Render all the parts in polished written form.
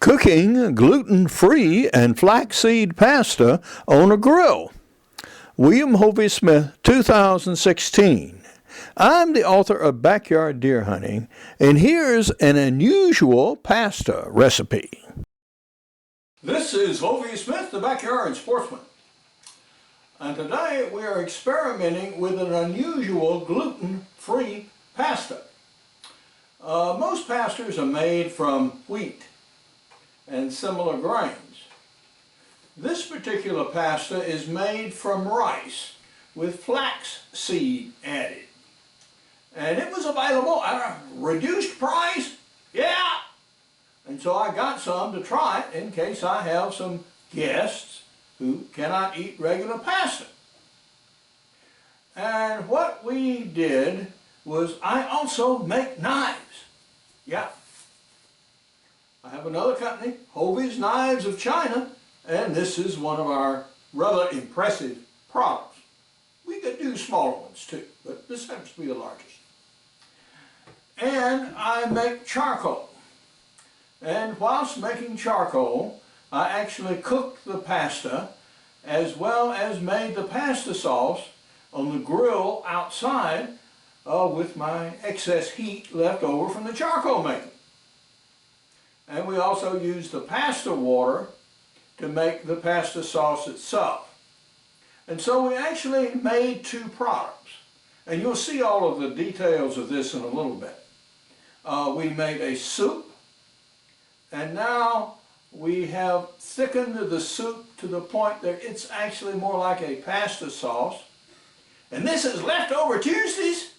Cooking gluten-free and flaxseed pasta on a grill. William Hovey Smith, 2016. I'm the author of Backyard Deer Hunting, and here's an unusual pasta recipe. This is Hovey Smith, the Backyard Sportsman. And today we are experimenting with an unusual gluten-free pasta. Most pastas are made from wheat and similar grains. This particular pasta is made from rice with flax seed added. And it was available at a reduced price. Yeah! And so I got some to try it in case I have some guests who cannot eat regular pasta. And what we did was I also make knives. Yeah. I have another company, Hovey's Knives of China, and this is one of our rather impressive products. We could do smaller ones too, but this happens to be the largest. And I make charcoal. And whilst making charcoal, I actually cooked the pasta as well as made the pasta sauce on the grill outside with my excess heat left over from the charcoal making. And we also used the pasta water to make the pasta sauce itself. And so we actually made two products. And you'll see all of the details of this in a little bit. We made a soup, and now we have thickened the soup to the point that it's actually more like a pasta sauce. And this is leftover Tuesdays.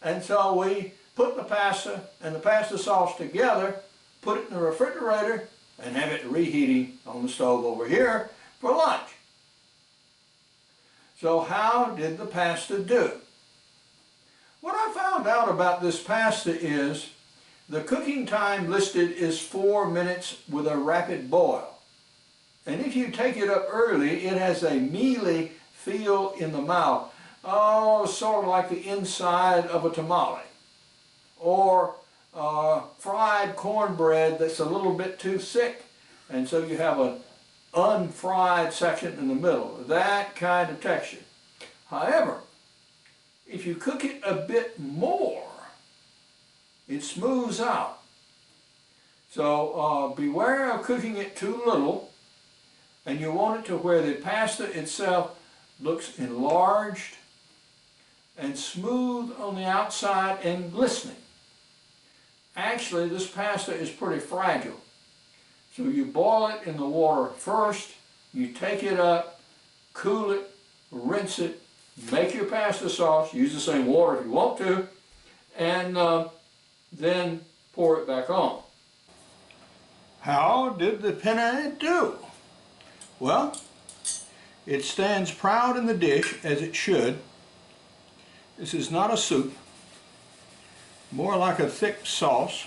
And so we put the pasta and the pasta sauce together, put it in the refrigerator, and have it reheating on the stove over here for lunch. So how did the pasta do? What I found out about this pasta is the cooking time listed is 4 minutes with a rapid boil. And if you take it up early, it has a mealy feel in the mouth. Oh, sort of like the inside of a tamale. Or fried cornbread that's a little bit too thick. And so you have an unfried section in the middle. That kind of texture. However, if you cook it a bit more, it smooths out. So beware of cooking it too little, and you want it to where the pasta itself looks enlarged and smooth on the outside and glistening. Actually, this pasta is pretty fragile. So you boil it in the water first, you take it up, cool it, rinse it, make your pasta sauce, use the same water if you want to, and then pour it back on. How did the penne do? Well, it stands proud in the dish as it should. This is not a soup, more like a thick sauce.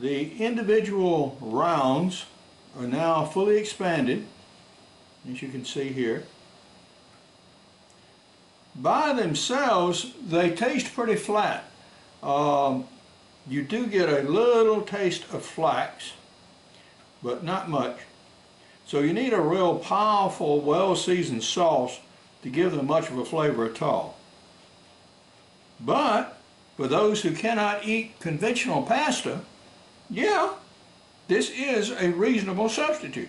The individual rounds are now fully expanded, as you can see here. By themselves, they taste pretty flat. You do get a little taste of flax, but not much. So you need a real powerful, well-seasoned sauce to give them much of a flavor at all. But for those who cannot eat conventional pasta, yeah, this is a reasonable substitute.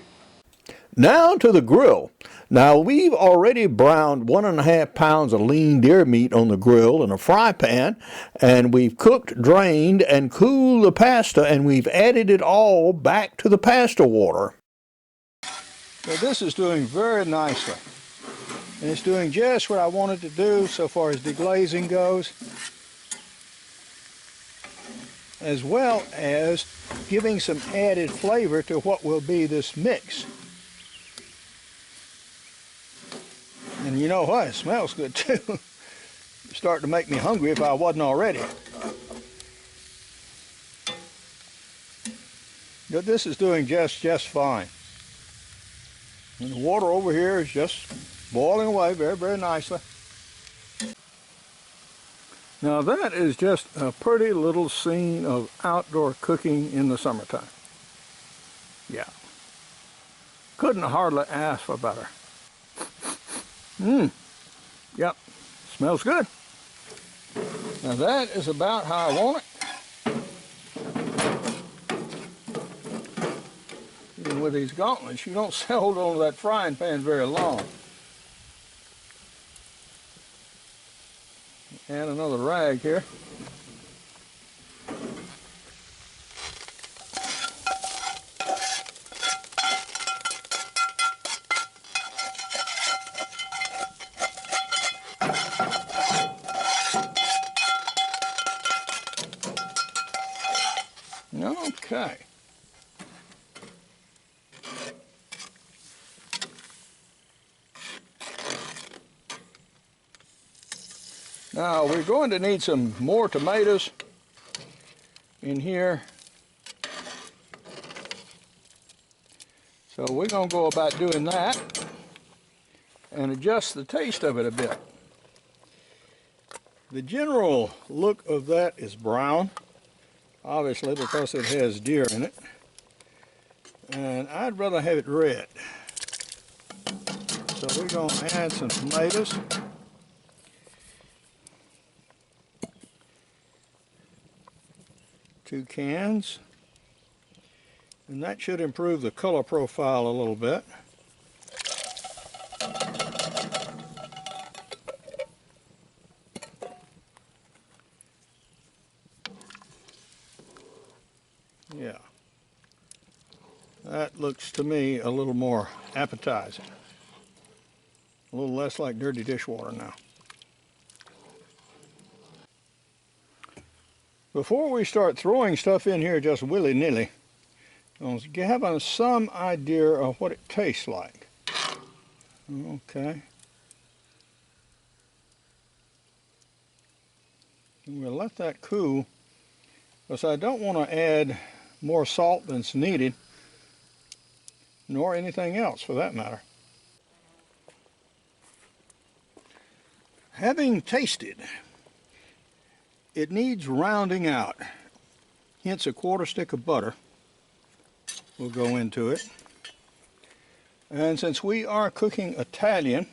Now to the grill. Now we've already browned 1.5 pounds of lean deer meat on the grill in a fry pan, and we've cooked, drained, and cooled the pasta, and we've added it all back to the pasta water. So this is doing very nicely. And it's doing just what I wanted to do so far as deglazing goes, as well as giving some added flavor to what will be this mix. And you know what? It smells good too. It's starting to make me hungry if I wasn't already. But this is doing just fine. And the water over here is just boiling away very, very nicely. Now that is just a pretty little scene of outdoor cooking in the summertime. Yeah. Couldn't hardly ask for better. Yep. Smells good. Now that is about how I want it. Even with these gauntlets, you don't hold on to that frying pan very long. Add another rag here. Okay. Now we're going to need some more tomatoes in here. So we're going to go about doing that and adjust the taste of it a bit. The general look of that is brown, obviously because it has deer in it. And I'd rather have it red. So we're going to add some tomatoes. 2 cans, and that should improve the color profile a little bit. Yeah, that looks to me a little more appetizing, a little less like dirty dishwater now. Before we start throwing stuff in here just willy-nilly, have some idea of what it tastes like. Okay. And we'll let that cool, because I don't want to add more salt than's needed, nor anything else for that matter. Having tasted, it needs rounding out, hence a 1/4 stick of butter will go into it. And since we are cooking Italian,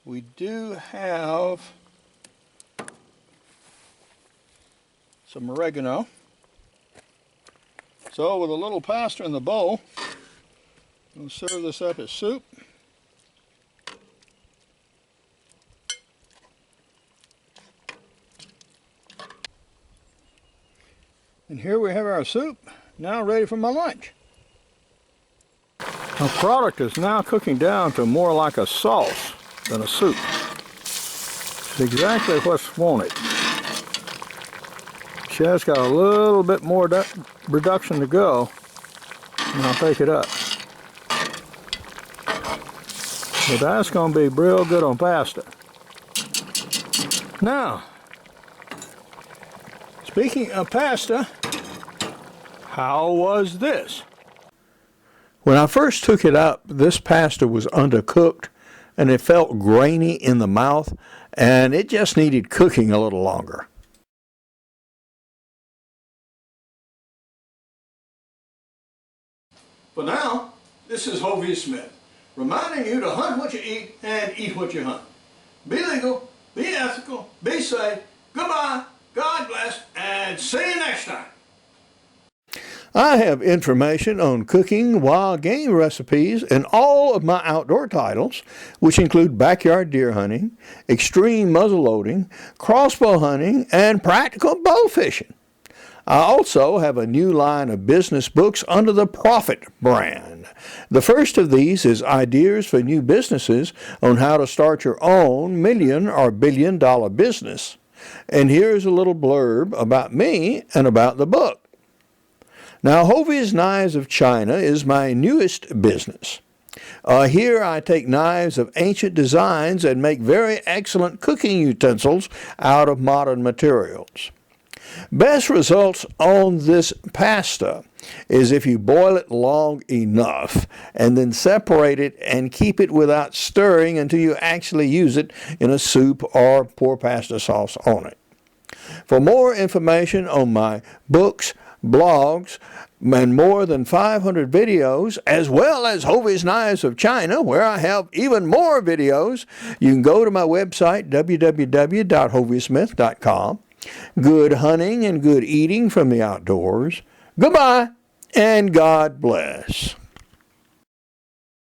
we do have some oregano. So with a little pasta in the bowl, we'll serve this up as soup. And here we have our soup, now ready for my lunch. Our product is now cooking down to more like a sauce than a soup. It's exactly what's wanted. Just got a little bit more reduction to go, and I'll take it up. But that's going to be real good on pasta. Now, speaking of pasta, how was this? When I first took it up, this pasta was undercooked and it felt grainy in the mouth, and it just needed cooking a little longer. For now, this is Hovey Smith, reminding you to hunt what you eat and eat what you hunt. Be legal, be ethical, be safe. Goodbye, God bless, and see you next time. I have information on cooking wild game recipes in all of my outdoor titles, which include backyard deer hunting, extreme muzzleloading, crossbow hunting, and practical bow fishing. I also have a new line of business books under the Profit brand. The first of these is Ideas for New Businesses on how to start your own $1 or billion business. And here's a little blurb about me and about the book. Now, Hovey's Knives of China is my newest business. Here I take knives of ancient designs and make very excellent cooking utensils out of modern materials. Best results on this pasta is if you boil it long enough and then separate it and keep it without stirring until you actually use it in a soup or pour pasta sauce on it. For more information on my books, blogs, and more than 500 videos, as well as Hovey's Knives of China, where I have even more videos, you can go to my website, www.hoveysmith.com. Good hunting and good eating from the outdoors. Goodbye, and God bless.